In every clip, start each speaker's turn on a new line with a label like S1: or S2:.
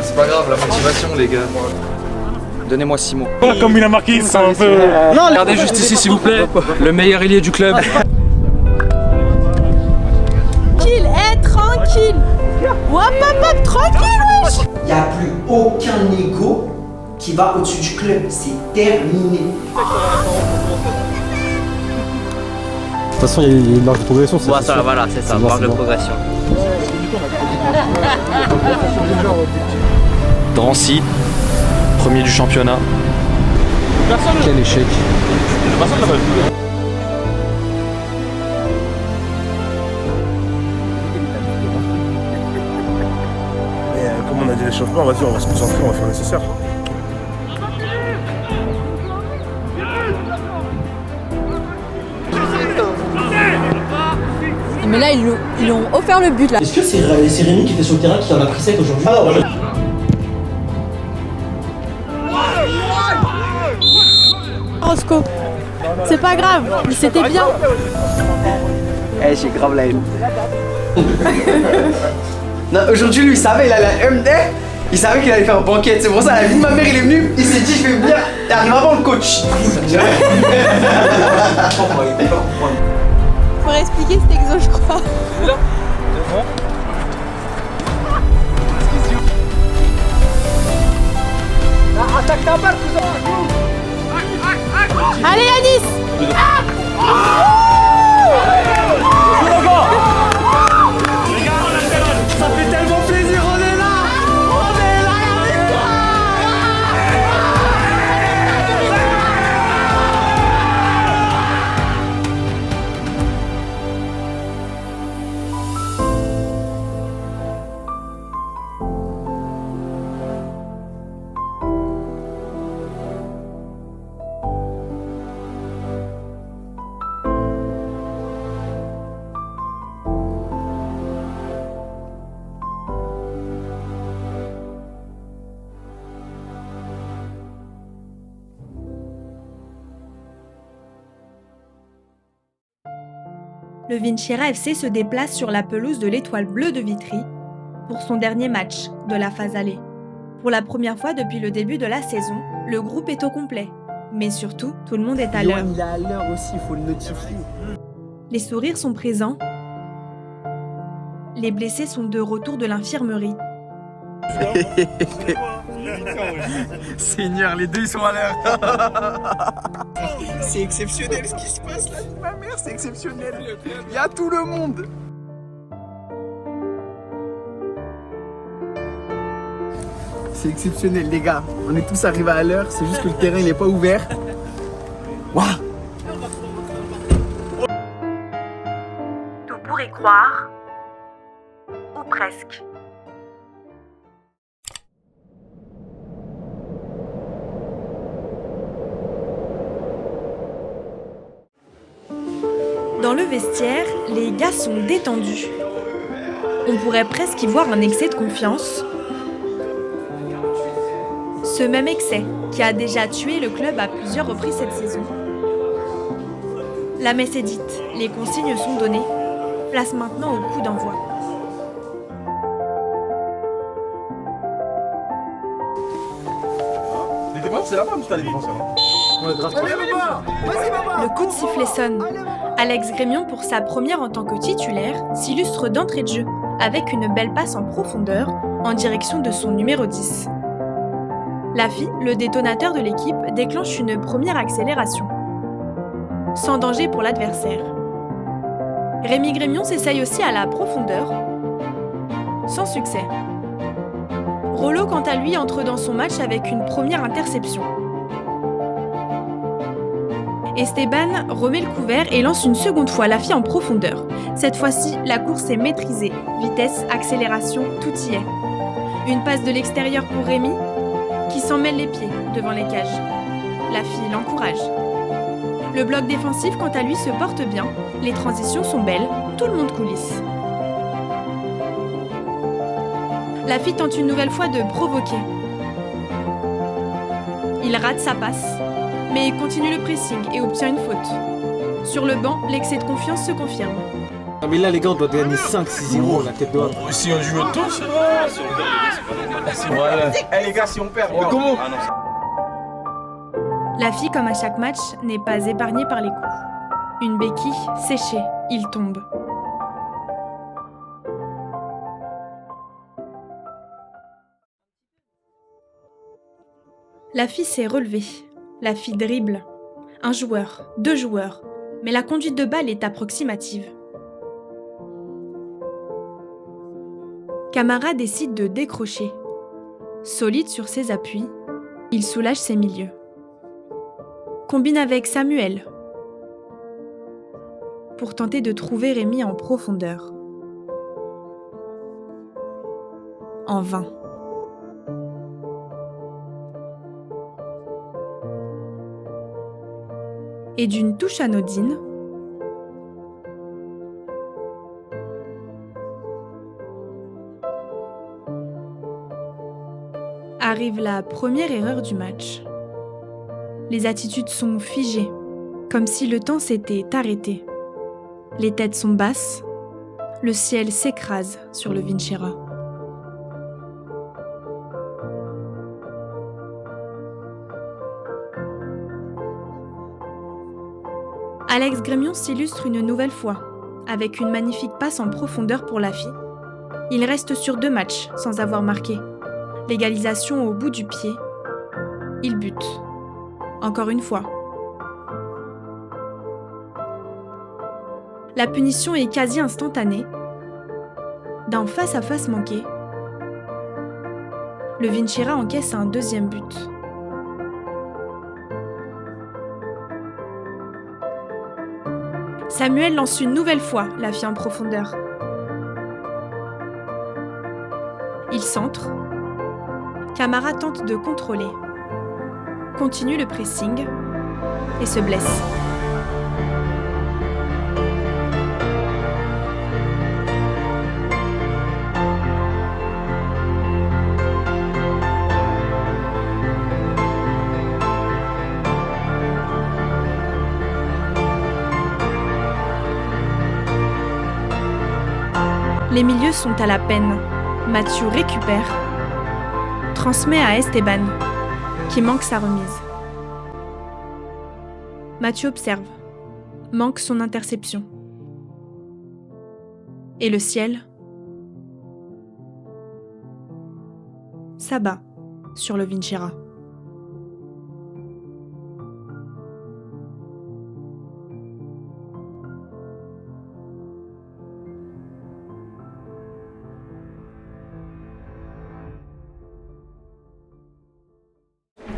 S1: C'est pas grave, la motivation les gars. Donnez-moi 6 mots.
S2: Comme il a marqué, c'est un peu...
S1: Non, regardez juste ici s'il vous plaît, le meilleur ailier du club.
S3: Tranquille, tranquille. Wap, tranquille, wesh.
S4: Il n'y a plus aucun ego qui va au-dessus du club, c'est terminé.
S5: De toute façon, il y a une marge de progression.
S6: Ouais, ça, voilà, c'est ça, marge de progression.
S1: Drancy, premier du championnat.
S5: Quel échec.
S2: Mais comme on a dit l'échauffement, vas-y, on va se concentrer, on va faire le nécessaire.
S3: Mais là, ils lui ont offert le but, là.
S4: Est-ce que c'est Rémi qui était sur le terrain qui en a pris 7 aujourd'hui?
S3: Roscoe, c'est pas grave, c'était bien.
S6: Eh, j'ai grave la haine.
S7: Non, aujourd'hui, lui, il savait, il allait à MD, il savait qu'il allait faire un banquet. C'est pour ça, la vie de ma mère, il est venu, il s'est dit, je vais venir, et arrive avant le coach.
S3: Faut expliquer cet exo, je crois.
S7: Attaque ta balle, tout ça.
S3: Allez, Yanis.
S7: Ça fait tellement plaisir, on est là. On est là, la
S8: Le Vincira FC se déplace sur la pelouse de l'Étoile Bleue de Vitry pour son dernier match de la phase aller. Pour la première fois depuis le début de la saison, le groupe est au complet. Mais surtout, tout le monde est à l'heure.
S4: Il est à l'heure aussi, il faut le notifier.
S8: Les sourires sont présents. Les blessés sont de retour de l'infirmerie.
S1: Seigneur, les deux ils sont à l'heure.
S7: C'est exceptionnel ce qui se passe là, ma mère, c'est exceptionnel. Il y a tout le monde. C'est exceptionnel les gars, on est tous arrivés à l'heure, c'est juste que le terrain il est pas ouvert. Waouh.
S8: Tout pour y croire, ou presque. Dans le vestiaire, les gars sont détendus. On pourrait presque y voir un excès de confiance. Ce même excès qui a déjà tué le club à plusieurs reprises cette saison. La messe est dite, les consignes sont données. Place maintenant au coup d'envoi.
S2: Les défenseurs, c'est là-bas, putain, les défenseurs.
S8: Le coup de sifflet sonne. Alex Grémion, pour sa première en tant que titulaire, s'illustre d'entrée de jeu, avec une belle passe en profondeur, en direction de son numéro 10. Laffy, le détonateur de l'équipe, déclenche une première accélération. Sans danger pour l'adversaire. Rémi Grémion s'essaye aussi à la profondeur. Sans succès. Rollo, quant à lui, entre dans son match avec une première interception. Esteban remet le couvert et lance une seconde fois la fille en profondeur. Cette fois-ci, la course est maîtrisée. Vitesse, accélération, tout y est. Une passe de l'extérieur pour Rémi, qui s'en mêle les pieds devant les cages. La fille l'encourage. Le bloc défensif, quant à lui, se porte bien. Les transitions sont belles, tout le monde coulisse. La fille tente une nouvelle fois de provoquer. Il rate sa passe, mais il continue le pressing et obtient une faute. Sur le banc, l'excès de confiance se confirme.
S5: Ah mais là les gars on doit gagner 5-6-0 la tête de haut.
S2: Si on joue tous, voilà. Eh les gars, si on perd, comment?
S8: La fille, comme à chaque match, n'est pas épargnée par les coups. Une béquille séchée, il tombe. La fille s'est relevée. La fille dribble. Un joueur, 2 joueurs. Mais la conduite de balle est approximative. Camara décide de décrocher. Solide sur ses appuis, il soulage ses milieux. Combine avec Samuel pour tenter de trouver Rémi en profondeur. En vain. Et d'une touche anodine, arrive la première erreur du match. Les attitudes sont figées, comme si le temps s'était arrêté. Les têtes sont basses, le ciel s'écrase sur le Vincera. Alex Grémion s'illustre une nouvelle fois, avec une magnifique passe en profondeur pour la fille. Il reste sur 2 matchs sans avoir marqué. L'égalisation au bout du pied. Il bute. Encore une fois. La punition est quasi instantanée. D'un face-à-face manqué, le Vincera encaisse un 2e but. Samuel lance une nouvelle fois la fille en profondeur. Il centre. Camara tente de contrôler. Continue le pressing et se blesse. Les milieux sont à la peine. Mathieu récupère, transmet à Esteban, qui manque sa remise. Mathieu observe, manque son interception. Et le ciel s'abat sur le Vincera.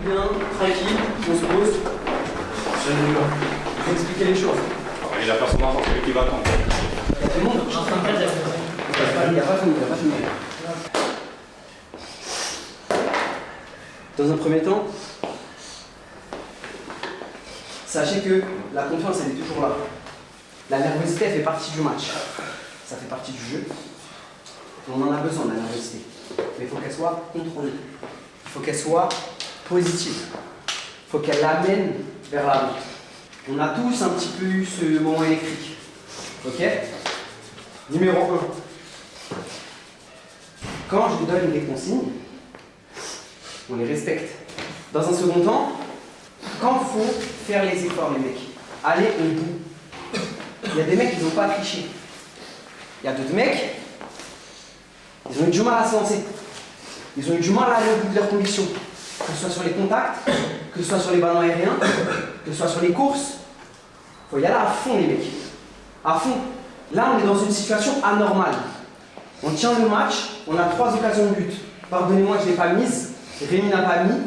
S7: Bien, tranquille, on se pose. Vous expliquer les choses.
S9: Il a pas son enfant, c'est lui qui va attendre.
S7: Tout le monde il a pas fini. Dans un premier temps, sachez que la confiance elle est toujours là. La nervosité elle fait partie du match. Ça fait partie du jeu. On en a besoin de la nervosité. Mais il faut qu'elle soit contrôlée. Il faut qu'elle soit positive. Il faut qu'elle l'amène vers l'avant. On a tous un petit peu eu ce moment électrique. Ok? Numéro 1. Quand je vous donne des consignes, on les respecte. Dans un second temps, quand il faut faire les efforts, les mecs, allez au bout. Il y a des mecs qui n'ont pas triché. Il y a d'autres mecs, ils ont eu du mal à se lancer. Ils ont eu du mal à aller au bout de leurs convictions. Que ce soit sur les contacts, que ce soit sur les ballons aériens, que ce soit sur les courses. Il faut y aller à fond, les mecs. À fond. Là, on est dans une situation anormale. On tient le match, on a 3 occasions de but. Pardonnez-moi, je ne l'ai pas mise. Rémi n'a pas mis.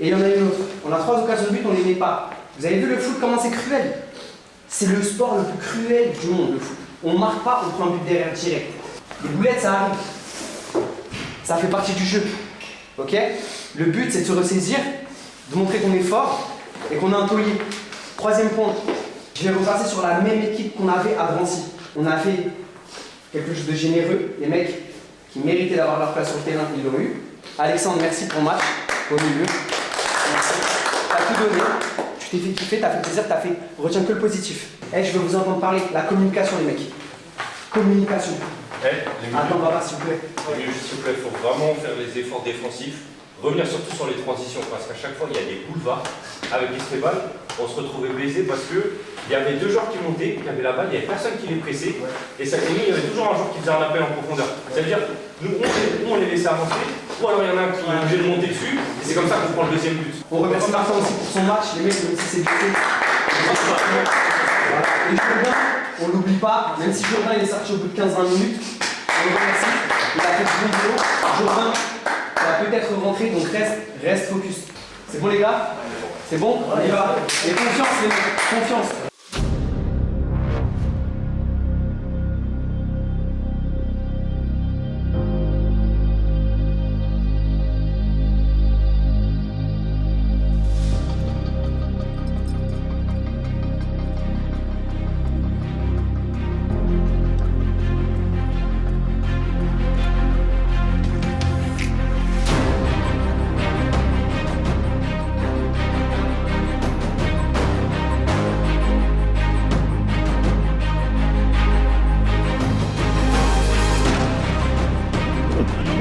S7: Et il y en a une autre. On a 3 occasions de but, on ne les met pas. Vous avez vu le foot, comment c'est cruel? C'est le sport le plus cruel du monde, le foot. On ne marque pas, on prend un but derrière direct. Les boulettes, ça arrive. Ça fait partie du jeu. Ok? Le but, c'est de se ressaisir, de montrer qu'on est fort et qu'on a un taulier. 3e point. Je vais repasser sur la même équipe qu'on avait à Drancy. On a fait quelque chose de généreux. Les mecs qui méritaient d'avoir leur place sur le terrain, ils l'ont eu. Alexandre, merci pour le match. Au milieu. Merci. T'as tout donné. Tu t'es fait kiffer, t'as fait plaisir, t'as fait. Retiens que le positif. Je veux vous entendre parler. La communication, les mecs. Communication. Attends, papa, s'il vous plaît.
S9: Les milieux, s'il vous plaît, il faut vraiment faire les efforts défensifs. Revenir surtout sur les transitions, parce qu'à chaque fois, il y a des boulevards. Avec Esteban, on se retrouvait blessé parce qu'il y avait 2 joueurs qui montaient, qui avaient la balle, il n'y avait personne qui les pressait. Et ça il y avait toujours un joueur qui faisait un appel en profondeur. C'est-à-dire, nous, on les laissait avancer, ou alors il y en a un qui est obligé de monter dessus, et c'est comme ça qu'on prend le 2e but.
S7: On remercie Martin aussi pour son match, les mecs, même si c'est blessé. Et Jourdain, on l'oublie pas, même si Jourdain il est sorti au bout de 15-20 minutes, on le remercie, il a fait du bon boulot. Jourdain va peut-être rentrer, donc reste focus. C'est bon les gars? C'est bon? On y va. Et confiance les mecs, confiance.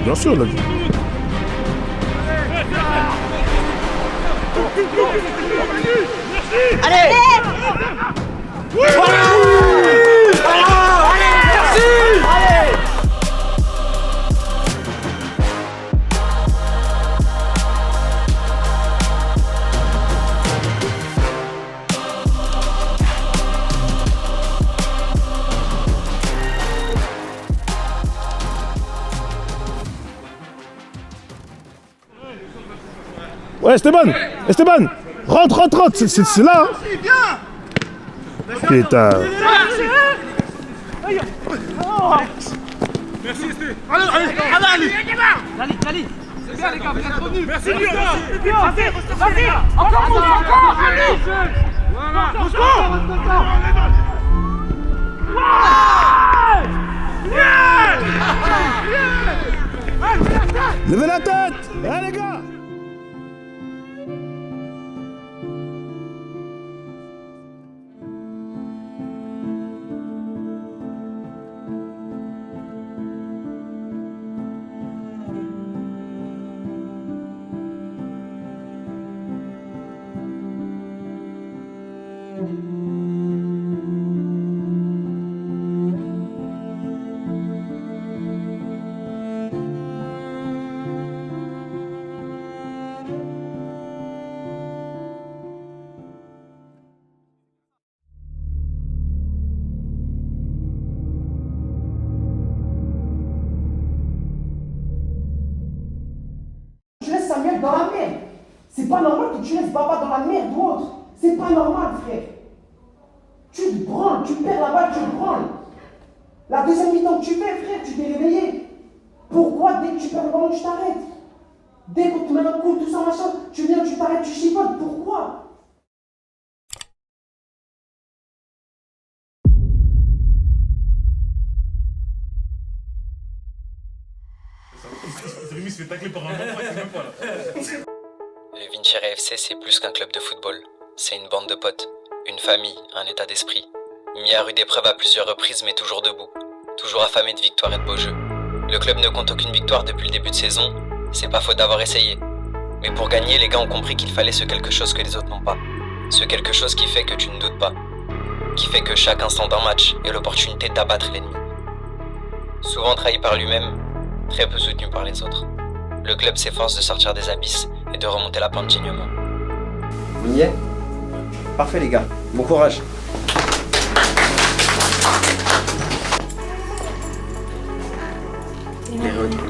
S2: Bien sûr, là.
S3: Allez!
S2: Ouais, Esteban, rentre, c'est là. Putain.
S10: Merci Esté. Allez. C'est bien les gars, vous êtes revenus. Merci Lyon. Vas-y. Encore. Allez.
S2: Levez la tête. Allez les gars.
S4: Samuel dans la merde. C'est pas normal que tu laisses Baba dans la merde ou autre. C'est pas normal, frère. Tu te branles, tu perds la balle, tu te branles. La deuxième mi-temps que tu fais, frère, tu t'es réveillé. Pourquoi dès que tu perds le ballon, tu t'arrêtes? Dès qu'on te met un coup, tout ça, machin, tu viens, tu t'arrêtes, tu chipotes. Pourquoi?
S10: Rémi se fait tacler par un enfant, il sait même pas là.
S11: Le Vincere FC, c'est plus qu'un club de football. C'est une bande de potes, une famille, un état d'esprit. Mis à rude épreuve à plusieurs reprises, mais toujours debout. Toujours affamé de victoires et de beaux jeux. Le club ne compte aucune victoire depuis le début de saison, c'est pas faute d'avoir essayé. Mais pour gagner, les gars ont compris qu'il fallait ce quelque chose que les autres n'ont pas. Ce quelque chose qui fait que tu ne doutes pas. Qui fait que chaque instant d'un match est l'opportunité d'abattre l'ennemi. Souvent trahi par lui-même, très peu soutenu par les autres. Le club s'efforce de sortir des abysses et de remonter la pente dignement.
S7: On y est? Parfait les gars, bon courage.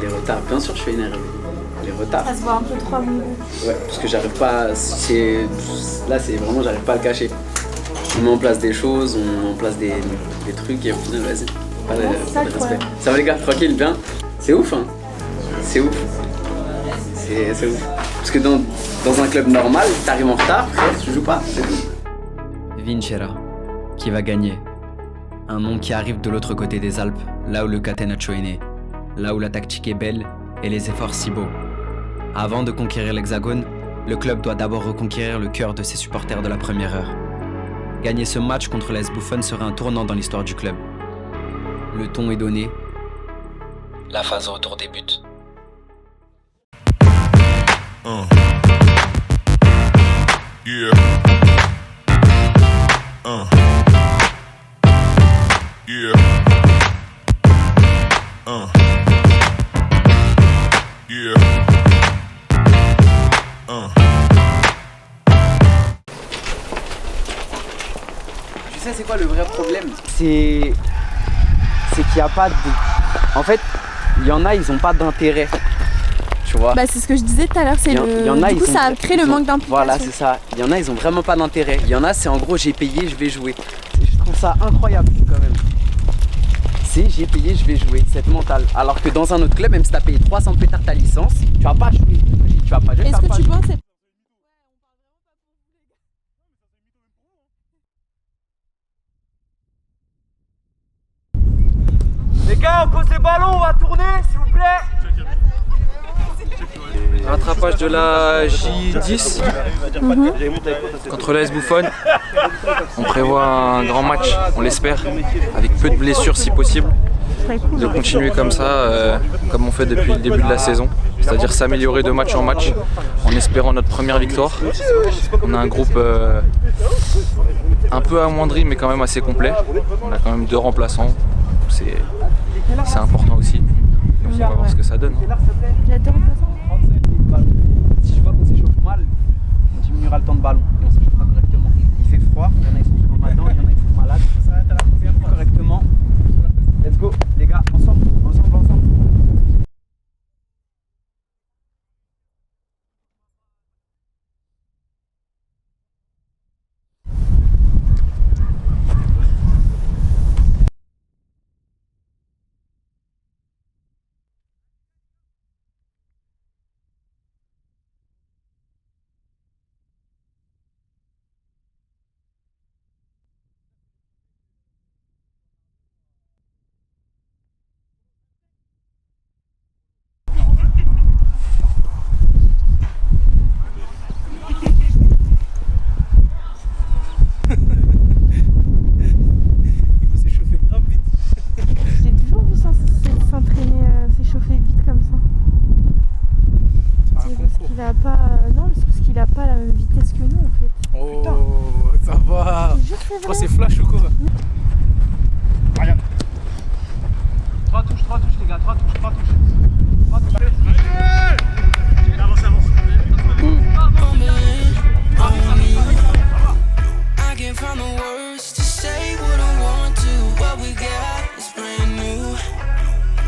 S6: Les retards, bien sûr je fais énerver. les retards.
S3: Ça se voit un peu trop à mon goût.
S6: Ouais, parce que j'arrive pas. Là, c'est vraiment, j'arrive pas à le cacher. On met en place des choses, on met en place des trucs et au final, vas-y. Pas de respect. Ça va les gars, tranquille, bien. C'est ouf, hein. C'est ouf. C'est ouf. Parce que dans un club normal, t'arrives en retard, frère, tu joues pas, c'est tout.
S11: Vincera, qui va gagner. Un nom qui arrive de l'autre côté des Alpes, là où le Catenaccio est né, là où la tactique est belle et les efforts si beaux. Avant de conquérir l'Hexagone, le club doit d'abord reconquérir le cœur de ses supporters de la première heure. Gagner ce match contre l'AS Buffon serait un tournant dans l'histoire du club. Le ton est donné. La phase retour débute.
S12: Yeah. Yeah. Yeah.
S6: Tu sais c'est quoi le vrai problème? C'est qu'il n'y a pas de... En fait, il y en a, ils ont pas d'intérêt. Tu vois?
S3: Bah c'est ce que je disais tout à l'heure, c'est du coup ça a créé le manque d'implication.
S6: Voilà, c'est ça. Il y en a, ils ont vraiment pas d'intérêt. Il y en a, c'est en gros j'ai payé, je vais jouer. Je trouve ça incroyable quand même. C'est j'ai payé, je vais jouer, cette mentale. Alors que dans un autre club, même si t'as payé 300 pétards ta licence, tu vas pas jouer. Tu vas pas jouer.
S3: Est-ce que tu penses
S10: Les gars, on pose les ballons, on va tourner, s'il vous plaît.
S1: Rattrapage de la J10 contre l'AS Buffon. On prévoit un grand match, on l'espère, avec peu de blessures si possible. De continuer comme ça, comme on fait depuis le début de la saison, c'est-à-dire s'améliorer de match en match en espérant notre première victoire. On a un groupe un peu amoindri mais quand même assez complet. On a quand même 2 remplaçants, c'est important aussi. Donc on va voir ce que ça donne.
S6: Si je vois qu'on s'échauffe mal, on diminuera le temps de ballon et on s'échauffera correctement. Il fait froid, il y en a qui sont trop malades, il y en a qui sont malades. Correctement. Let's go les gars, ensemble.
S10: C'est flash ou quoi? Rien. 3 touches les gars, 3 touches. Avance. I can't find the words to say what I want to. What we got is brand new.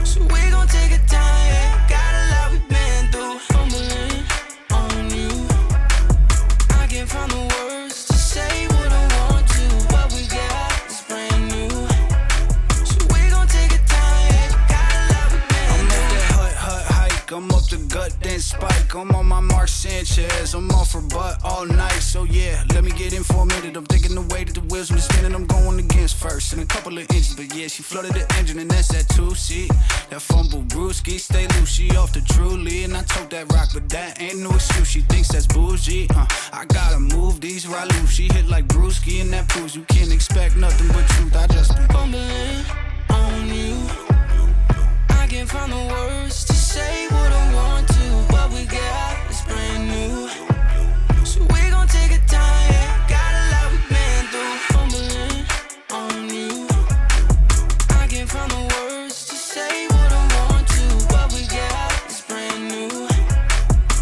S10: So we gon' take our time, got a lot we've been through. Fumbling on you. I can't find the words to say what I want to. What we got is brand new. So we gon' take our time, got a lot we've been through. I'm up that hike, I'm up the gut, then spike. I'm on my Mark Sanchez, I'm off her butt all night. So yeah, let me get in for a minute. I'm thinking the way that the wheels been spinning, I'm going against first in a couple of inches. But yeah, she flooded the engine and that's that 2-seat. That fumble brewski, stay loose, she off the truly. And I told that rock, but that ain't no excuse. She thinks that's bougie. I gotta move these right loose. She hit like Brewski and that proves you can't expect nothing but truth. I just be fumbling on you. I can't find the words to say what I want to. What we got is brand new. So we gon' take our time, got a lot we've been through. Fumbling on you. I can't find the words to say what I want to. What we got is brand new.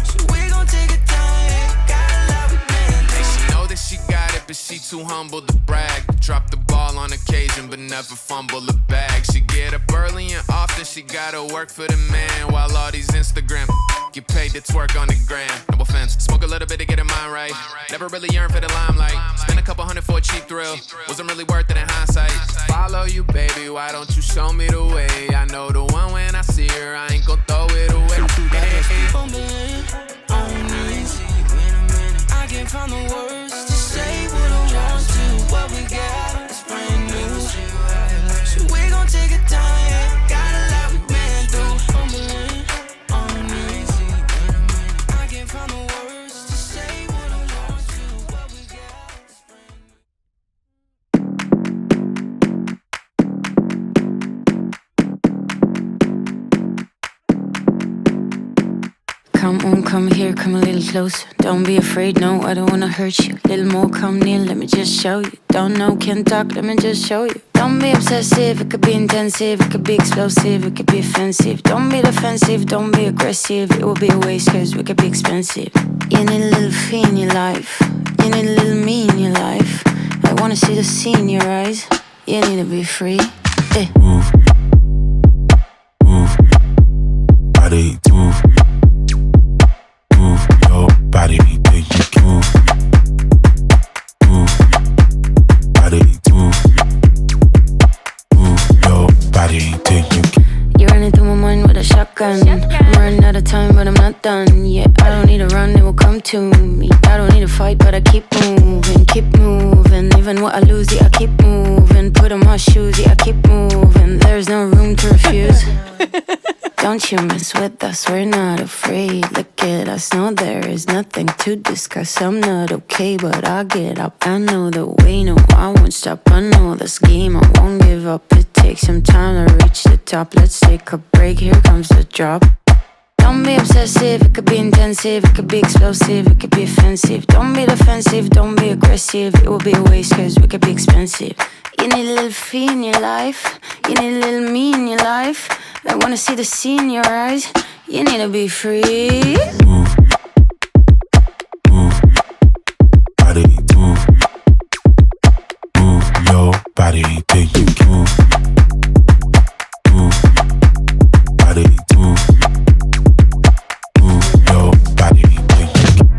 S10: So we gon' take our time, got a lot we've been through. Hey, she know that she got it, but she too humble to brag. Drop the ball on occasion, but never fumble the bag. She get up early and often, she gotta work for the man. While all these Instagram
S13: Get paid to twerk on the gram. No offense. Smoke a little bit to get in mind right. Never really yearned for the limelight. Spend a couple $100 for a cheap thrill. Wasn't really worth it in hindsight. Follow you, baby. Why don't you show me the way? I know the one when I see her. I ain't gon' throw it away.
S10: I can't find the words to say what I want to. What we got is brand new. So we gon' take our time, yeah. Got a lot we've been through. On me. I can't find the words to say what I want to. What we got is brand
S14: Come on, come here, come a little closer. Don't be afraid, no, I don't wanna hurt you. Little more, come near, let me just show you. Don't know, can't talk, let me just show you. Don't be obsessive, it could be intensive, it could be explosive, it could be offensive. Don't be defensive, don't be aggressive, it will be a waste cause we could be expensive. You need a little fee in your life, you need a little me in your life. I wanna see the sea in your eyes, you need to be free.
S12: Move, move, body, move. Move your body, then you can move. Move, body, move. Move your body, then you can.
S14: You're running through my mind with a shotgun. I'm running out of time, but I'm not done. Yeah, I don't need to run, it will come to me. I don't need to fight, but I keep moving, keep moving. Even what I lose, yeah, I keep moving. Put on my shoes, yeah, I keep moving. There's no room to refuse. Don't you mess with us, we're not afraid. Look at us, no, there is nothing to discuss. I'm not okay, but I'll get up. I know the way, no, I won't stop. I know this game, I won't give up. It takes some time to reach the top. Let's take a break, here comes the drop. Don't be obsessive, it could be intensive, it could be explosive, it could be offensive. Don't be defensive, don't be aggressive, it will be a waste cause we could be expensive. You need a little fee in your life, you need a little me in your life. I wanna see the sea in your eyes, you need to be free.
S12: Move, move, body, move. Move your body, then you can move. Move, body, move. Move your body, then you can.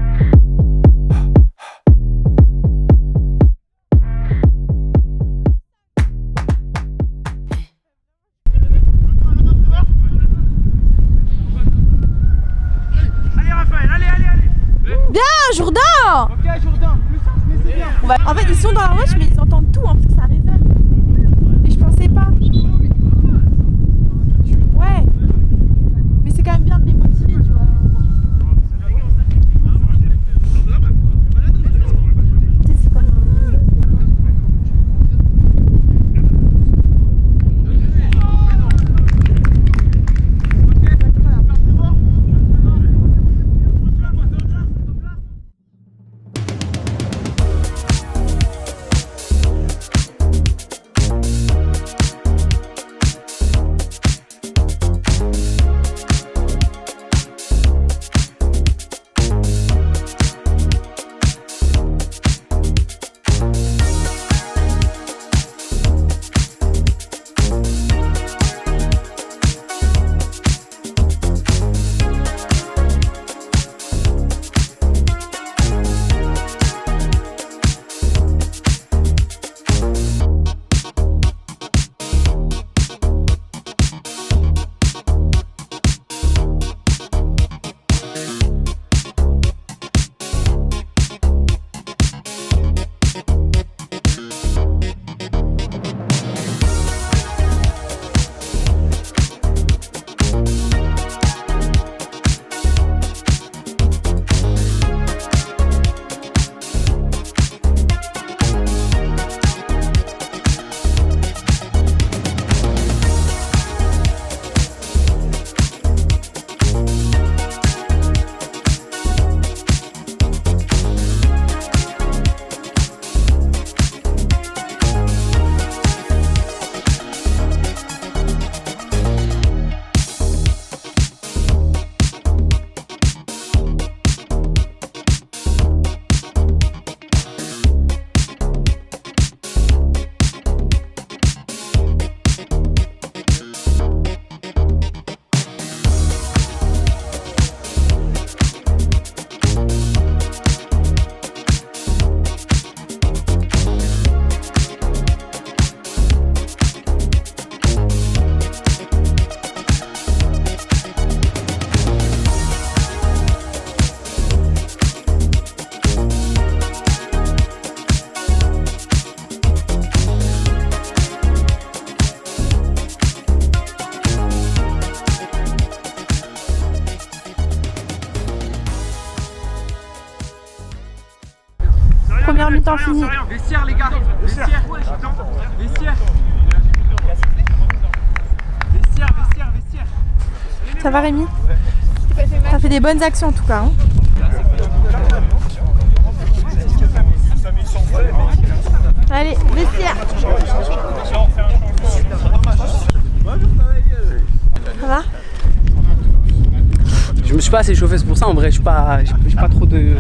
S3: Bien, Jourdain.
S7: Ok, Jourdain, plus simple, mais c'est bien.
S3: En fait, ils sont dans la roche, mais ils entendent tout, en fait, ça résonne. Et je pensais pas. Ouais. Mais c'est quand même bien de les motiver, tu vois. C'est comme mi-temps fini.
S7: Vestiaire les gars, vestiaire. Vestiaire. Vestiaire.
S3: Ça va Rémi? Ça fait des bonnes actions en tout cas. Hein. Allez, vestiaire. Ça va?
S7: Je me suis pas assez chauffé, c'est pour ça en vrai, j'ai pas trop de...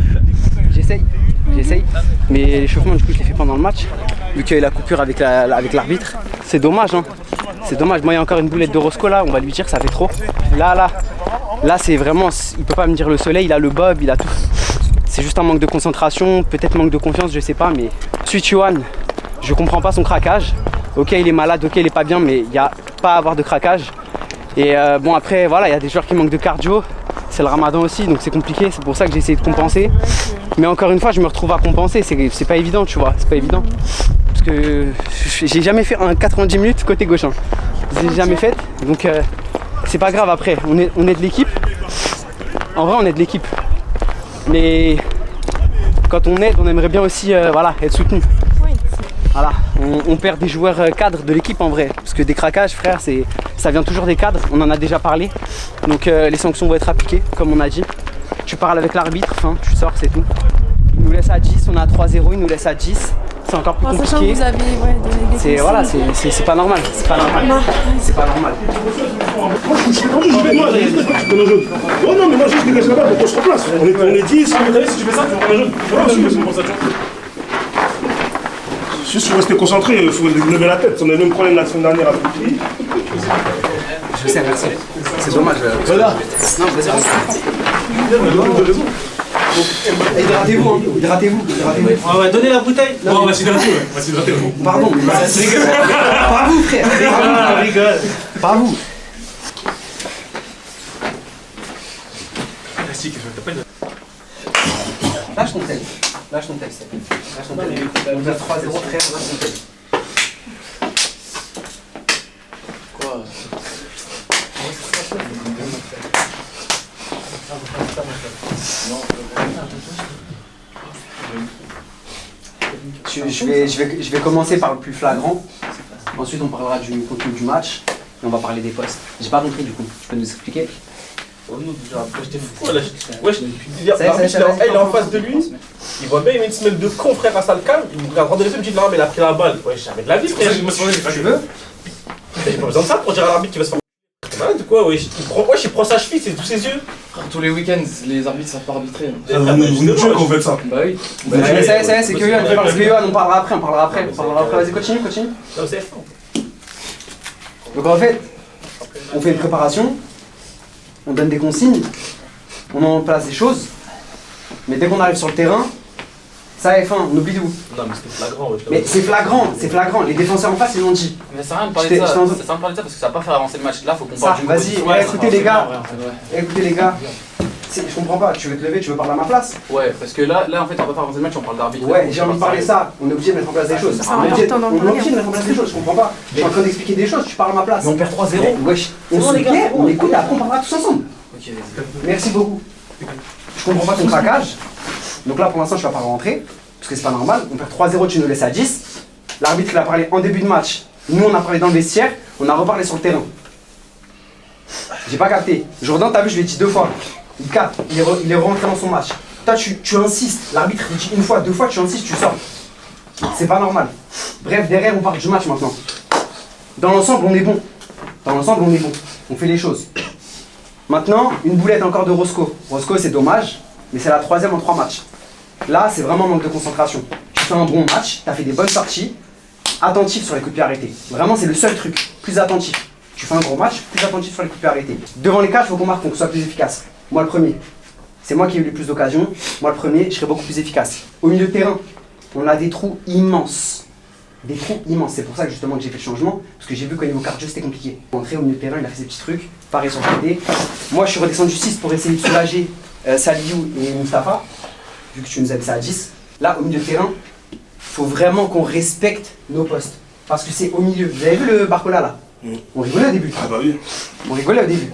S7: J'essaye, mais l'échauffement du coup je l'ai fait pendant le match, vu qu'il y a eu la coupure avec l'arbitre. C'est dommage, hein. C'est dommage. Moi il y a encore une boulette de Roscoe là, on va lui dire que ça fait trop. Là c'est vraiment, il peut pas me dire le soleil, il a le bob, il a tout. C'est juste un manque de concentration, peut-être manque de confiance, je sais pas, mais ensuite Yohan, je comprends pas son craquage. Ok il est malade, ok il est pas bien, mais il n'y a pas à avoir de craquage. Et bon après voilà, il y a des joueurs qui manquent de cardio. C'est le ramadan aussi, donc c'est compliqué, c'est pour ça que j'ai essayé de compenser. Mais encore une fois, je me retrouve à compenser, c'est pas évident, tu vois, c'est pas évident. Parce que j'ai jamais fait un 90 minutes côté gauche. Hein. J'ai jamais fait, donc c'est pas grave après, on est de l'équipe. En vrai, on est de l'équipe. Mais quand on aide, on aimerait bien aussi voilà, être soutenu. Voilà, on perd des joueurs cadres de l'équipe en vrai. Parce que des craquages, frère, ça vient toujours des cadres, on en a déjà parlé. Donc les sanctions vont être appliquées, comme on a dit. Tu parles avec l'arbitre, enfin, tu sors, c'est tout. Il nous laisse à 10, on est à 3-0, il nous laisse à 10. C'est encore plus compliqué.
S3: Sachant que vous avez donné des
S7: c'est voilà, c'est pas normal, c'est pas normal. C'est pas normal.
S2: Moi je suis tendu, je vais moi, oh non mais moi je dégage là-bas pour qu'on se replace. On est 10. Ah mais t'as vu si tu fais ça, tu vas prendre un jaune. C'est pour ça, tu vois. Juste faut rester concentré, il faut lever la tête. On a le même problème la semaine dernière avec lui.
S7: Je sais, merci. C'est dommage. Voilà. Non, vas-y, hydratez-vous, hein. Hydratez-vous.
S5: On va donner la bouteille.
S2: Non, on va s'hydrater,
S7: Pardon, pas vous, frère.
S5: On rigole.
S7: Pas vous. Lâche ton tel. Lâche ton tel. On va 3-0, frère, lâche ton tel. Quoi? Je vais commencer par le plus flagrant. Ensuite, on parlera du contenu du match et on va parler des postes. J'ai pas compris du coup. Tu peux nous expliquer?
S2: Oh non, après j'étais fou. Wesh, il est en face de lui. Il voit bien, il met une semelle de con, frère, à Salcam. Il me regarde rendre les films, il me dit non, mais il a pris la balle. Ouais, jamais de la vie, frère.
S7: Tu veux?
S2: J'ai pas besoin de ça pour dire à l'arbitre qu'il va se faire. T'es malade ou quoi? Wesh, il prend sa cheville, c'est tous ses yeux.
S1: Tous les week-ends, les arbitres savent pas arbitrer.
S2: Vous nous tuez qu'on fait ça.
S1: Bah oui.
S7: Ça y est, c'est que Yohan, parce que Yohan, on parlera après. Vas-y, continue.
S2: Non, c'est fort.
S7: Donc en fait, on fait une préparation, on donne des consignes, on met en place des choses, mais dès qu'on arrive sur le terrain, ça est fin, on oublie tout.
S2: Non mais c'était flagrant.
S7: Mais c'est flagrant, les défenseurs en face ils l'ont dit.
S1: Mais ça sert à rien de parler de ça, ça sert à rien de parler de ça parce que ça va pas faire avancer le match. Là faut qu'on parle du
S7: Vas-y, écoutez les gars, je comprends pas, tu veux te lever, tu veux parler à ma place?
S1: Ouais, parce que là en fait on va pas faire avancer le match, on parle d'arbitre.
S7: Ouais, j'ai envie de parler ça, on est obligé de mettre en place des choses. On est obligé de mettre en place des choses, je comprends pas. Je suis en train d'expliquer des choses, tu parles à ma place.
S5: Mais on perd 3-0.
S7: Wesh, on se plaît, on écoute et après on parlera tous ensemble.
S1: Ok, vas-y.
S7: Merci beaucoup. Je comprends pas ton craquage. Donc là pour l'instant je vais pas rentrer, parce que c'est pas normal. On perd 3-0, tu nous laisses à 10. L'arbitre il a parlé en début de match. Nous on a parlé dans le vestiaire, on a reparlé sur le terrain. J'ai pas capté. Jourdain, t'as vu, je l'ai dit 2 fois. Il capte, il est rentré dans son match. Toi tu insistes, l'arbitre il dit 1 fois, 2 fois, tu insistes, tu sors. C'est pas normal. Bref, derrière on parle du match maintenant. Dans l'ensemble on est bon. On fait les choses. Maintenant, une boulette encore de Roscoe. Roscoe c'est dommage, mais c'est la 3e en 3 matchs. Là c'est vraiment un manque de concentration. Tu fais un bon match, tu as fait des bonnes sorties. Attentif sur les coups de pied arrêtés. Vraiment c'est le seul truc. Plus attentif. Tu fais un gros match, plus attentif sur les coups de pied arrêtés. Devant les cages, il faut qu'on marque pour qu'on soit plus efficace. Moi le premier. C'est moi qui ai eu le plus d'occasions. Moi le premier, je serai beaucoup plus efficace. Au milieu de terrain, on a des trous immenses. C'est pour ça que justement que j'ai fait le changement. Parce que j'ai vu qu'au niveau cardio c'était compliqué. Entré au milieu de terrain, il a fait ses petits trucs. Pareil sur le côté. Moi je suis redescendu 6 pour essayer de soulager Saliou et Mustapha. Vu que tu nous as dit ça à 10. Là au milieu de terrain, il faut vraiment qu'on respecte nos postes. Parce que c'est au milieu. Vous avez vu le Barcola là? On rigolait au début.
S2: Ah bah oui.
S7: On rigolait au début.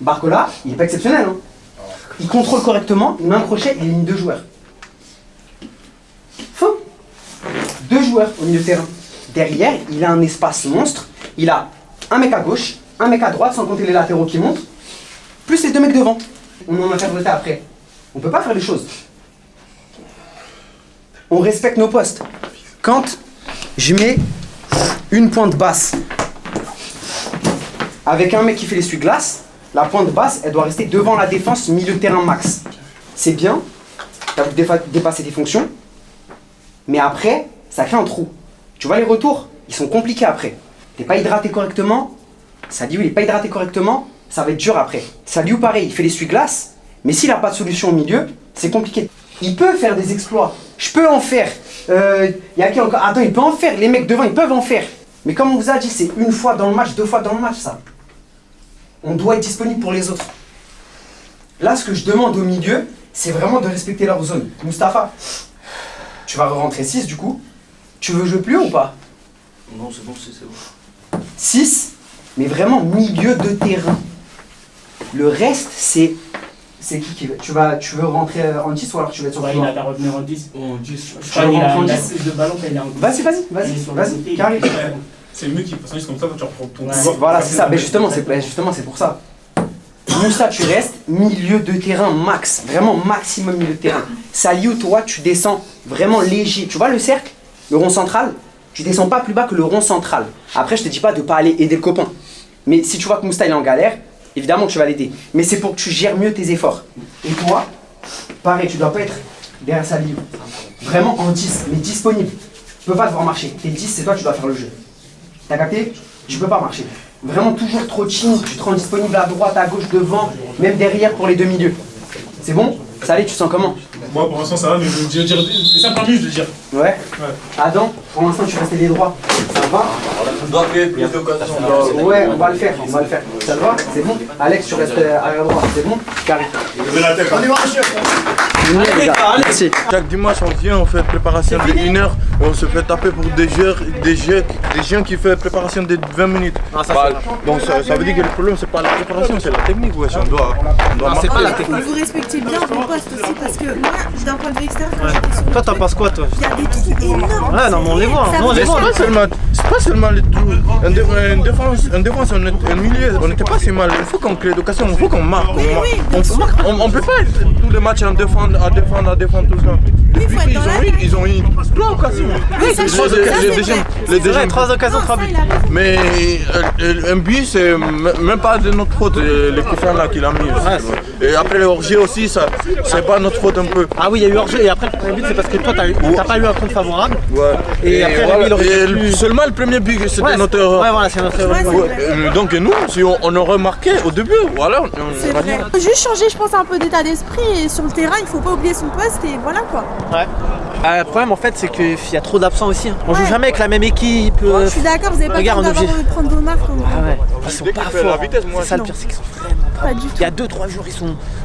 S7: Barcola, il est pas exceptionnel. Hein. Il contrôle correctement, il met un crochet et il élimine 2 joueurs. Fin. 2 joueurs au milieu de terrain. Derrière, il a un espace monstre. Il a un mec à gauche, un mec à droite, sans compter les latéraux qui montent, plus les 2 mecs devant. On en interprète après. On peut pas faire les choses. On respecte nos postes. Quand je mets une pointe basse avec un mec qui fait l'essuie-glace, la pointe basse, elle doit rester devant la défense, milieu de terrain max. C'est bien, t'as dépassé tes fonctions, mais après, ça crée un trou. Tu vois les retours, ils sont compliqués après. T'es pas hydraté correctement, Saliou il est pas hydraté correctement, ça va être dur après. Saliou pareil, il fait l'essuie-glace, mais s'il a pas de solution au milieu, c'est compliqué. Il peut faire des exploits, je peux en faire. Y a qui encore? Attends, il peut en faire, les mecs devant ils peuvent en faire. Mais comme on vous a dit, c'est 1 fois dans le match, 2 fois dans le match ça. On doit être disponible pour les autres. Là, ce que je demande au milieu, c'est vraiment de respecter leur zone. Mustapha, tu vas rentrer 6 du coup. Tu veux jouer plus haut ou pas?
S2: Non, c'est bon, c'est bon.
S7: 6, mais vraiment milieu de terrain. Le reste, c'est qui veut? Tu veux rentrer en 10 ou alors tu vas être sur le
S15: Il va revenir en 10.
S2: En 10.
S7: Tu veux rentrer en 10
S15: de ballon quand il est en 10.
S7: Vas-y, carré.
S2: C'est mieux qu'il passe comme ça quand tu reprends ton
S7: pouvoir. Voilà, c'est ça. Mais justement, c'est pour ça. Moussa, tu restes milieu de terrain max. Vraiment maximum milieu de terrain. Saliou, toi, tu descends vraiment léger. Tu vois le cercle? Le rond central? Tu descends pas plus bas que le rond central. Après, je te dis pas de pas aller aider le copain. Mais si tu vois que Moussa il est en galère, évidemment que tu vas l'aider. Mais c'est pour que tu gères mieux tes efforts. Et toi, pareil, tu dois pas être derrière Saliou. Vraiment en 10, mais disponible. Tu peux pas devoir marcher. T'es 10, c'est toi, tu dois faire le jeu. T'as capté? Tu peux pas marcher. Vraiment toujours trop chill, tu te rends disponible à droite, à gauche, devant, même derrière pour les 2 milieux. C'est bon? Salé, tu sens comment?
S2: Moi pour l'instant ça va, mais je veux dire les 5 premiers je veux dire.
S7: Ouais. Adam, pour l'instant tu restes les droits. Ça va?
S2: On doit créer plus d'occasions.
S7: Ouais, on va le faire. Ça te va? C'est bon? Alex, tu restes arrière droit, c'est bon? Carré.
S2: Levez la tête.
S7: On est allez, les gars, merci.
S16: Chaque dimanche on vient, on fait préparation de 1 heure, on se fait taper pour des gens qui font préparation de 20 minutes. Donc ça veut dire que le problème c'est pas la préparation, c'est la technique. Ouais, on doit
S3: c'est pas la technique. Vous respectez bien vos postes aussi parce que moi, d'un point de vue extérieur, quand j'étais sur
S5: toi t'en penses quoi toi?
S3: Il y a des trous énormes.
S5: Ouais, non mais on les voit.
S16: C'est pas seulement les trous. En défense, un milieu, on n'était pas si mal. Il faut qu'on crée l'occasion, il faut qu'on marque. On peut pas être tous les matchs à défendre tout ça. Ils ont eu 3 occasions. Les deuxièmes
S5: 3 occasions, 3 buts.
S16: Mais un but, c'est même pas de notre faute, les coups francs là qu'il a mis. Et après le hors-jeu aussi, c'est pas notre faute un peu.
S5: Ah oui, il y a eu hors-jeu et après le premier but, c'est parce que toi t'as pas eu un compte favorable.
S16: Ouais.
S5: Et après
S16: seulement le premier but, c'était notre erreur.
S5: Ouais, voilà, c'est notre erreur.
S16: Donc nous, si on aurait marqué au début, voilà.
S3: C'est vrai. Il faut juste changer, je pense, un peu d'état d'esprit et sur le terrain, il faut pas oublier son poste et voilà quoi.
S5: Ouais. Le problème en fait c'est qu'il y a trop d'absents aussi. On joue jamais avec la même équipe.
S3: Je suis d'accord, vous avez pas le temps d'avoir de prendre vos marques.
S5: Ah ouais. Ils sont pas forts. C'est ça le pire, c'est qu'ils sont vraiment
S3: pas du tout.
S5: Il y a 2-3 jours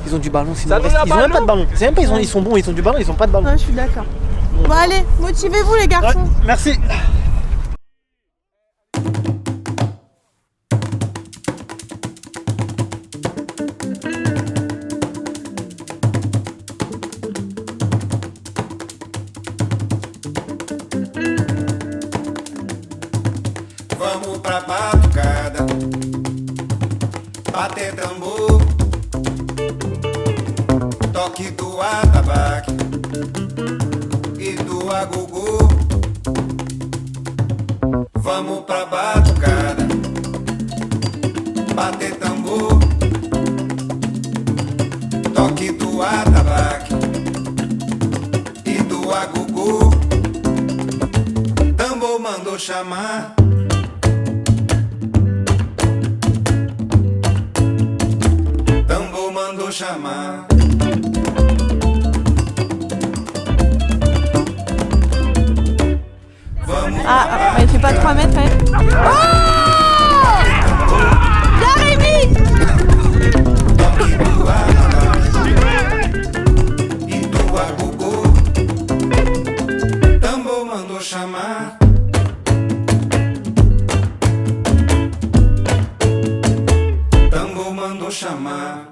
S5: ils ont du ballon, sinon ils ont même pas de ballon. C'est même pas ils sont bons, ils ont du ballon, ils ont pas de ballon.
S3: Ouais, je suis d'accord. Bon allez, motivez-vous les garçons.
S5: Ouais, merci.
S17: Vamos pra batucada, bater tambor, toque do atabaque e do agogô. Vamos pra batucada, bater tambor, toque do atabaque e do agogô. Tambor mandou chamar. Mandou chamar.
S3: Ah, il fait pas 3 mètres quand même. Oh! Jérémy!
S17: E do agogô, tambor mandou chamar. Tambor mandou chamar.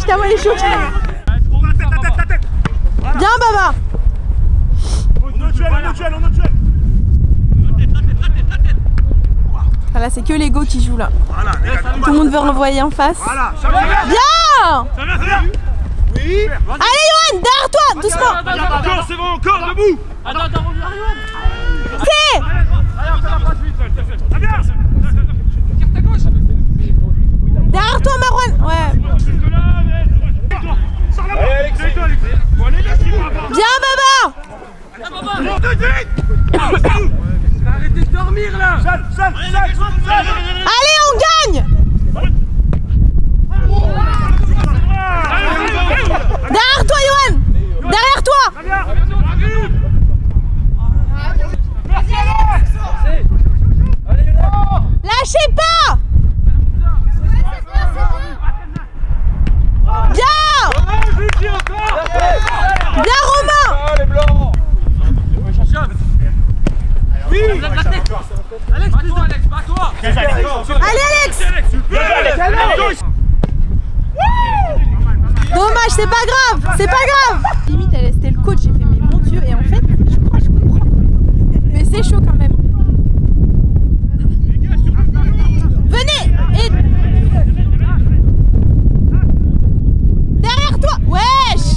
S3: Kama est choqué. Bien Baba. Ah, là c'est que l'ego qui joue là. Tout le monde veut renvoyer en face. Bien.
S10: Oui.
S3: Allez Yoann, derrière toi, doucement.
S10: Encore, c'est bon, encore, debout. Attends, reviens Yoann.
S3: C'est. Derrière toi Marouane. Ouais. Bien Baba.
S10: Arrêtez de dormir là.
S3: Allez on gagne. Derrière toi Yoann. Derrière toi. Lâchez pas. Bien. Bien Romain.
S10: Les blancs. Oui. Alex, plus toi Alex, pas toi.
S3: Allez Alex. Dommage, c'est pas grave, c'est pas grave. Limite, c'était le coach, j'ai fait mais mon Dieu, et en fait, je crois que je comprends. Mais c'est chaud quand même. Venez et... Derrière toi, wesh.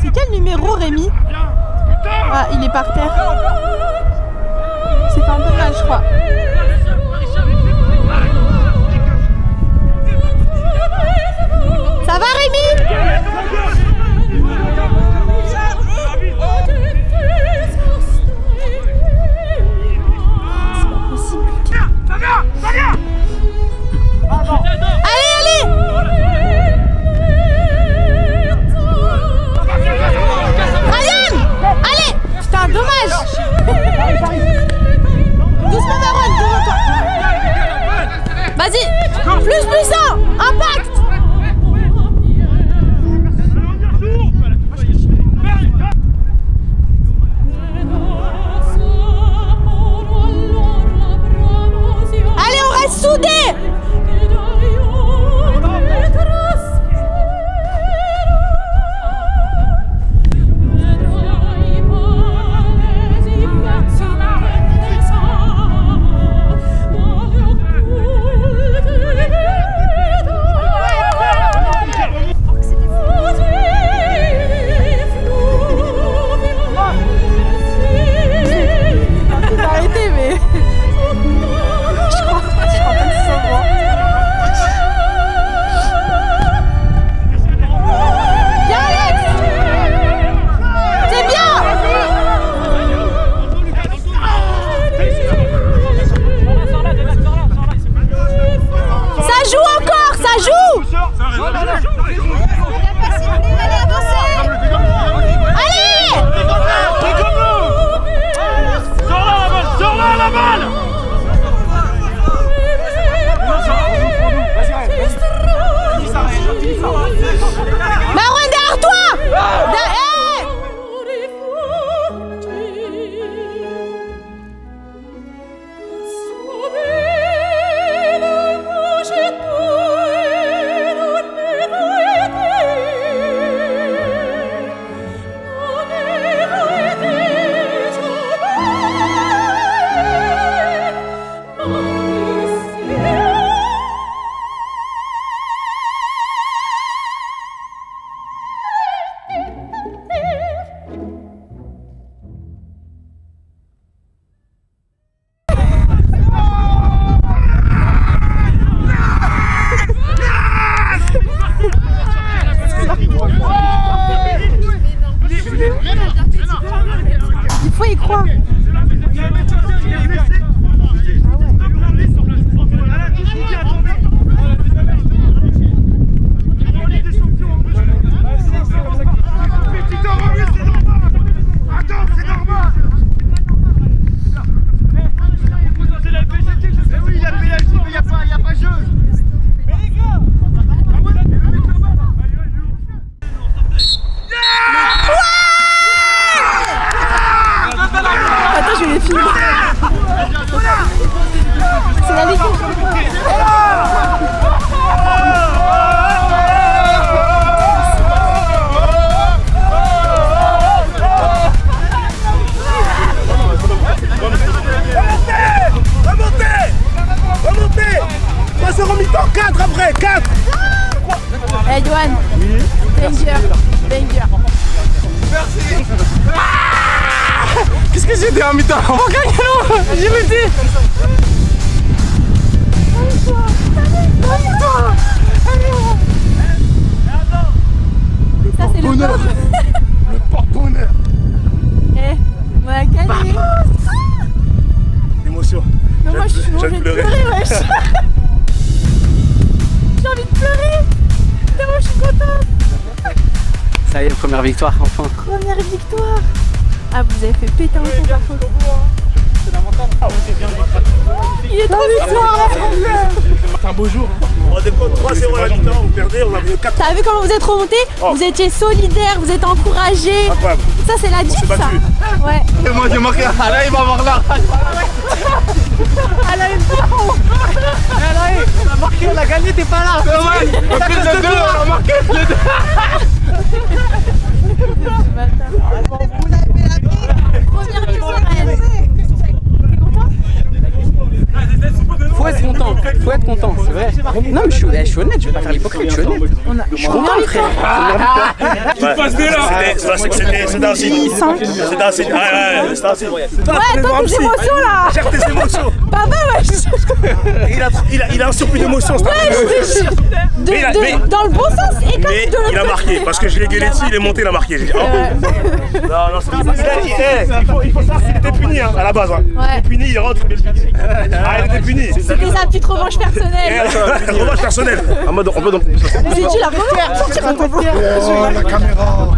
S3: C'est quel numéro Rémi? Ah, il est par terre. C'est un peu mal, je crois. Ça va Rémi? Allez, allez! Putain, dommage! Doucement Baron, devant toi! Vas-y! Plus 1! Impact! Allez, on reste soudés! Arrêtez, mais je crois pas que c'est ça moi. Bien Alex, c'est bien. Ça joue encore, ça joue. Allez, avancez. Allez.
S10: Sors-la la balle.
S3: Marouane, derrière toi.
S15: 4.
S3: Hey Johan. Danger.
S16: Merci. Qu'est-ce que j'ai dit en mi-temps? On va gagner, non? J'ai le dit.
S3: Ça c'est le
S16: bonheur. Le porte-bonheur.
S3: Eh, on a gagné.
S15: Émotion.
S3: Non, moi je suis envie de pleurer, wesh. J'ai envie de pleurer. Tellement je suis contente.
S6: Ça y est, première victoire, enfin.
S3: Première victoire. Ah, vous avez fait péter un fond par contre. Il est trop victoire.
S15: C'est un beau jour. On dépend 3-0 à la mi-temps, vous perdez, on a vu 4.
S3: T'as vu comment vous êtes remontés? Vous étiez solidaires, vous êtes encouragés.
S15: Incroyable.
S3: Ça c'est la diff, ça. Ouais.
S16: Et moi j'ai marqué. Ah là il va avoir la rage.
S3: Ah là il
S5: on a marqué, on a gagné, t'es pas là.
S16: Ouais. On a fait les deux, on a marqué les deux.
S3: Première victoire.
S6: Faut être content, c'est vrai. Non mais je suis honnête, je vais pas faire l'hypocrite, je suis honnête. Je suis content frère.
S15: Tu te passes dès là. C'était un signe. C'était un signe. Ouais, c'était un signe.
S3: Ouais, attends tes émotions là.
S15: Gère tes émotions.
S3: Papa, wesh.
S15: Il a un surplus d'émotions.
S3: Dans le bon sens et comme
S15: mais
S3: de l'autre.
S15: il a marqué, parce que je l'ai gueulé dessus, il est monté, il a marqué. J'ai dit, non, c'est il faut savoir qu'il était puni à la base. Il était puni, il rentre, il était puni.
S3: C'était sa petite revanche personnelle.
S15: Revanche personnelle.
S16: En mode, on peut donc.
S3: Mais c'est dit la revanche. Sortir un peu.
S16: Oh la caméra.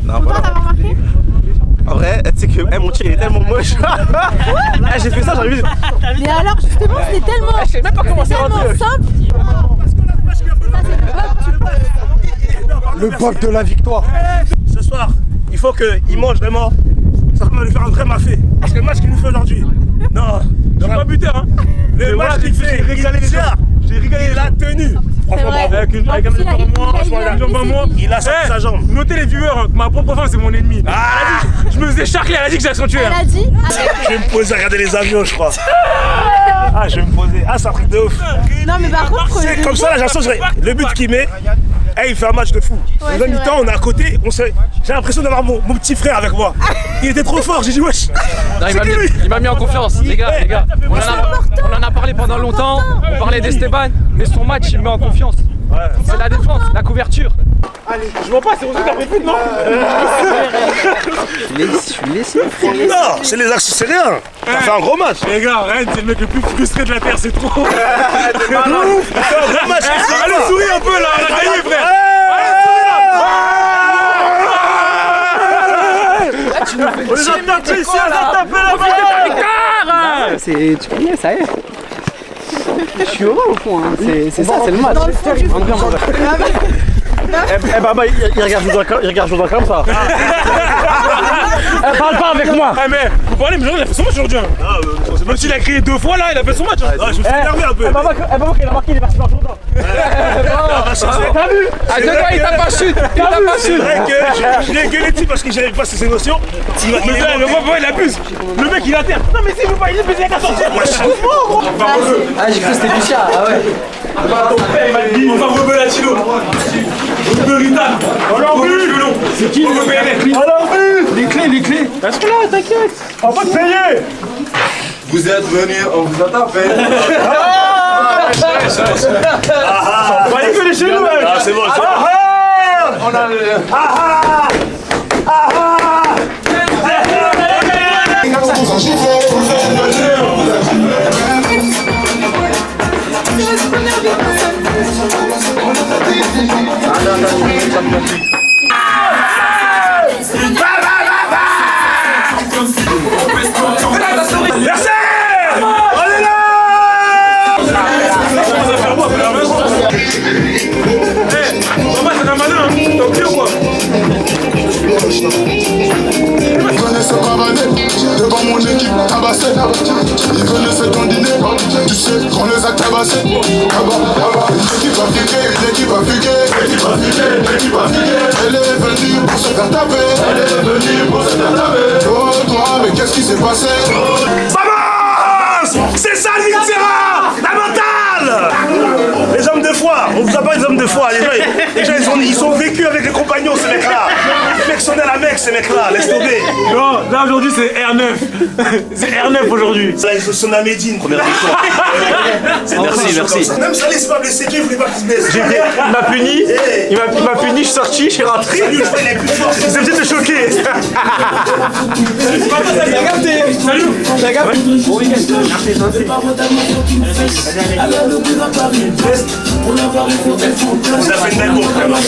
S16: Non, voilà. En vrai, tu sais que mon tir il est tellement moche. J'ai fait ça, j'arrive.
S3: Mais alors justement, c'est tellement.
S16: Je sais même pas comment c'est rentré.
S3: Simple.
S16: Le bol de la victoire.
S15: Ce soir, il faut qu'il mange vraiment. Ça va lui faire un vrai mafé. Parce que le match qu'il nous fait aujourd'hui. Non, j'ai pas buté, hein. Le match qu'il fait, j'ai régalé la tenue. Franchement, bravo. Avec un moins, il a sorti sa jambe.
S2: Notez les viewers, hein, ma propre femme c'est mon ennemi. Je me faisais charcler, elle a dit que j'ai accentué.
S3: Elle a dit.
S15: Je vais me poser à regarder les avions, je crois. Je vais me poser. C'est un truc de ouf.
S3: Non, mais par contre.
S15: C'est comme ça, là, j'ai l'impression le but qu'il met. Il fait un match de fou.
S3: Ouais,
S15: en même temps, on est à côté, j'ai l'impression d'avoir mon petit frère avec moi. Il était trop fort, j'ai dit wesh.
S1: Non, il m'a mis en confiance, les gars. On en a parlé pendant longtemps, on parlait d'Esteban, mais son match il me met en confiance. C'est la défense, la couverture.
S15: Allez, je vois pas, c'est Rosé qui a pris plus de non.
S6: Je suis laissé.
S15: Non, c'est les axes, c'est rien. T'as fait un gros match.
S2: Les gars, arrête, c'est le mec le plus frustré de la terre, c'est trop.
S15: C'est un gros match.
S2: Allez, souris un peu là, on a gagné, frère.
S15: On les a tapés ici, on les a tapés là-bas.
S6: Tu connais, ça y est. Je suis heureux au fond, hein. C'est ça, c'est le match.
S15: Baba, il regarde Jourdain comme ça. Parle pas avec moi.
S2: Mais vous parlez, mais il a fait son match aujourd'hui. Même s'il a crié 2 fois là, il a fait son match.
S15: Je me suis énervé un peu.
S2: Baba, il a marqué, il est parti par Jourdain.
S15: T'as vu?
S1: À deux doigts, il t'a pas chute.
S15: C'est vrai que je l'ai gueulé dessus parce que j'avais pas ses émotions.
S2: Il abuse. Le mec, il est à terre. Non, mais s'il veut pas, il est baisé qu'à sortir.
S6: J'ai cru que c'était Lucia. Ah ouais.
S2: On va rebeller à Tilo. On l'a vu. C'est qui le PNF?
S15: On l'a vu.
S2: Les clés. Parce que là, t'inquiète.
S15: On va te payer.
S16: Vous êtes venus, on vous a tapé.
S15: On va rigoler chez nous. C'est bon.
S16: On a le.
S15: Merci. On est là.
S2: Papa, c'est un malin, hein. T'as oublié ou quoi?
S18: Ils venaient se pavaner devant mon équipe tabassée. Ils venaient se dandiner, tu sais qu'on les a tabassés. Une équipe a fugué, une équipe a fugué, une équipe a fugué, une équipe a fugué. Elle est venue pour se faire taper, elle est venue pour se faire taper. Oh toi, mais qu'est-ce qui s'est passé?
S15: Ça avance. C'est ça le Victoria, la mentale. Les hommes de foi, on vous a pas des hommes de foi. Les gens ils sont vécus avec les compagnons, ces mecs-là. Les mecs sont nés à la Mecque, ces mecs-là, laisse tomber.
S5: Non, là aujourd'hui c'est R9. C'est R9 aujourd'hui.
S15: Ça, ils sont à Médine, première victoire.
S5: Merci.
S15: Même Salé, c'est pas blessé, Dieu, il voulait pas qu'il se blesse.
S5: Il m'a puni, il m'a puni, je suis sorti, je suis rentré.
S15: Salut, je crois qu'il est plus fort.
S5: C'est peut-être te choquer.
S7: T'as capté. Salut. T'as capté. Bon week-end.
S15: On a fait une belle bombe, vraiment.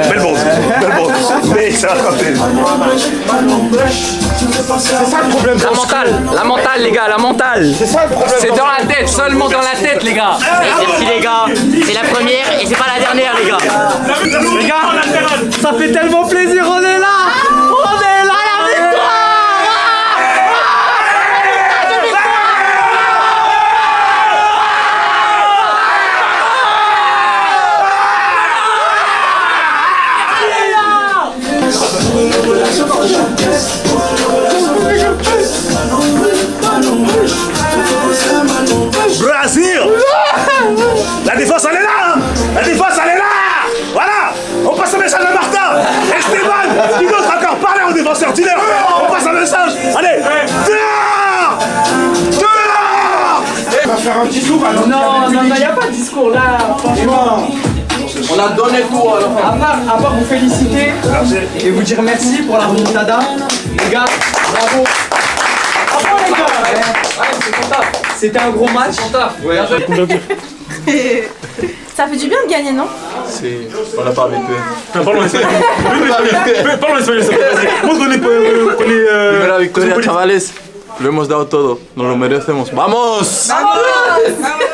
S15: Belle bombe. Mais ça va compter.
S5: C'est ça le problème.
S1: La mentale les gars, la mentale.
S5: C'est ça le problème.
S1: C'est dans la tête, seulement dans la tête les gars.
S5: Merci les gars, c'est la première et c'est pas la dernière les gars. Les gars, ça fait tellement plaisir, on est là. On est là, la victoire.
S15: Brésil. La défense elle est là. La défense elle est là. Voilà. On passe un message à Martin. Esteban. Qui d'autre encore? Parlez aux défenseurs. Dis-leur. On passe un message. Allez. Dehors.
S16: On va faire un petit tour alors.
S7: Non, il n'y a pas de discours là, franchement.
S16: On a donné tout à la fin.
S7: À part vous féliciter et vous dire merci pour la remontada. Les gars, bravo. Bravo les gars. Ouais, c'est ton taf. C'était un gros match. C'est ton taf. Ouais.
S3: Ça fait du bien de gagner, non?
S16: On n'a pas habitué.
S5: Parlons espagnol. Parlons espagnol.
S16: Primera victoria, chavales. Lo hemos dado todo. Nos lo merecemos. ¡Vamos!
S3: ¡Vamos!